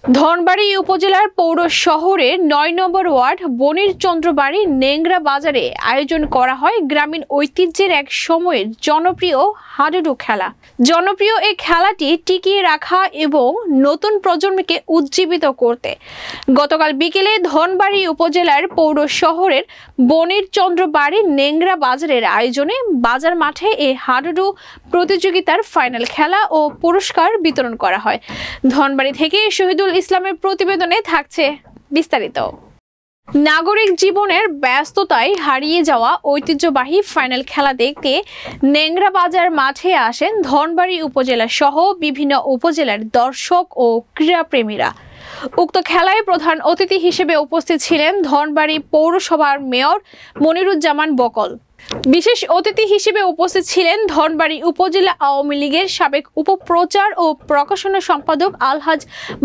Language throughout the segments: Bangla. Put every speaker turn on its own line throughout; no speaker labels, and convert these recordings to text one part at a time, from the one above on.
ধনবাড়ী উপজেলার পৌর শহরের ৯ নম্বর ওয়ার্ড বনির চন্দ্রবাড়ি নেংরা বাজারে আয়োজন করা হয় গ্রামীণ ঐতিহ্যের এক সময়ের জনপ্রিয় হাডুডু খেলা। জনপ্রিয় এই খেলাটি টিকিয়ে রাখা এবং নতুন প্রজন্মকে উজ্জীবিত করতে গতকাল বিকেলে ধনবাড়ী উপজেলার পৌর শহরের বনির চন্দ্রবাড়ি নেংরা বাজারের আয়োজনে বাজার মাঠে এই হাডুডু প্রতিযোগিতার ফাইনাল খেলা ও পুরস্কার বিতরণ করা হয়। ধনবাড়ী থেকে শহীদুল ইসলামের প্রতিবেদনে থাকছে বিস্তারিত। নাগরিক জীবনের ব্যস্ততায় হারিয়ে যাওয়া ঐতিহ্যবাহী ফাইনাল খেলা দেখতে নেংরা বাজার মাঠে আসেন ধনবাড়ী উপজেলা সহ বিভিন্ন উপজেলার দর্শক ও ক্রীড়াপ্রেমীরা। উক্ত খেলায় প্রধান অতিথি হিসেবে উপস্থিত ছিলেন ধনবাড়ী পৌরসভার মেয়র মনিরুজ্জামান বকল। বিশেষ অতিথি হিসেবে উপস্থিত ছিলেন ধনবাড়ী উপজেলা আওয়ামী লীগের সাবেক উপপ্রচার ও প্রকাশনা সম্পাদক আলহাজ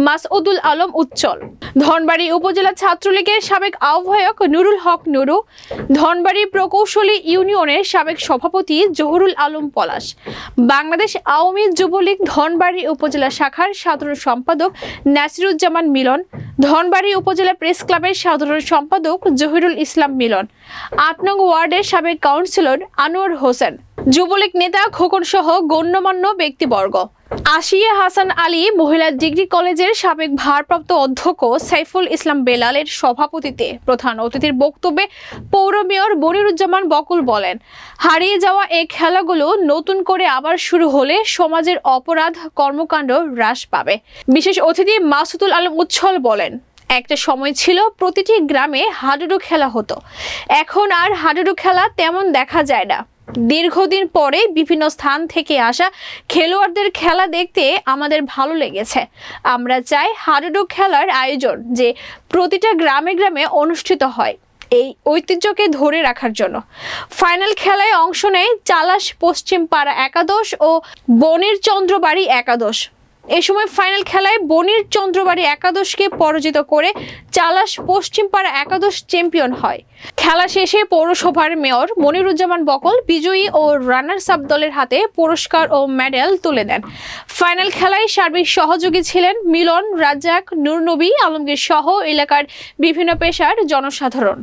মাসউদুল আলম উজ্জ্বল, ধনবাড়ী উপজেলা ছাত্রলীগের সাবেক আহ্বায়ক নুরুল হক নুরু, ধনবাড়ী প্রকৌশলী ইউনিয়নের সাবেক সভাপতি জহুরুল আলম পলাশ, বাংলাদেশ আওয়ামী যুবলীগ ধনবাড়ী উপজেলা শাখার সাধারণ সম্পাদক নাসিরুজ্জামান মিলন, ধনবাড়ী উপজেলা প্রেস ক্লাবের সাধারণ সম্পাদক জহিরুল ইসলাম মিলন, ৮ নং ওয়ার্ডের সাবেক কাউন্সিলর আনোয়ার হোসেন, যুবলীগ নেতা খোকন সহ গণ্যমান্য ব্যক্তিবর্গ। আসিয়া হাসান আলী মহিলা ডিগ্রি কলেজের সাবেক ভারপ্রাপ্ত অধ্যক্ষ সাইফুল ইসলাম বেলালের সভাপতিত্বে প্রধান অতিথির বক্তব্যে পৌর মেয়র মনিরুজ্জামান বকুল বলেন, হারিয়ে যাওয়া এই খেলাগুলো নতুন করে আবার শুরু হলে সমাজের অপরাধ কর্মকাণ্ড হ্রাস পাবে। বিশেষ অতিথি মাসুদুল আলম উজ্জ্বল বলেন, একটা সময় ছিল প্রতিটি গ্রামে হাডুডু খেলা হতো, এখন আর হাডুডু খেলা তেমন দেখা যায় না। দীর্ঘদিন পরে বিভিন্ন স্থান থেকে আসা খেলোয়াড়দের খেলা দেখতে আমাদের ভালো লেগেছে। আমরা চাই হাডুডু খেলার আয়োজন যে প্রতিটা গ্রামে গ্রামে অনুষ্ঠিত হয় এই ঐতিহ্যকে ধরে রাখার জন্য। ফাইনাল খেলায় অংশ নেয় চালাশ পশ্চিম পাড়া একাদশ ও বনির চন্দ্রবাড়ি একাদশ। এ সময় ফাইনাল খেলায় বনির চন্দ্রবাড়ি একাদশকে পরাজিত করে চালাশ পশ্চিম পাড়া একাদশ চ্যাম্পিয়ন হয়। খেলা শেষে পৌরসভার মেয়র মনিরুজ্জামান বকল বিজয়ী ও রানার্স আপ দলের হাতে পুরস্কার ও মেডেল তুলে দেন। ফাইনাল খেলায় সার্বিক সহযোগী ছিলেন মিলন, রাজ্জাক, নূর নবী, আলমগীর সহ এলাকার বিভিন্ন পেশার জনসাধারণ।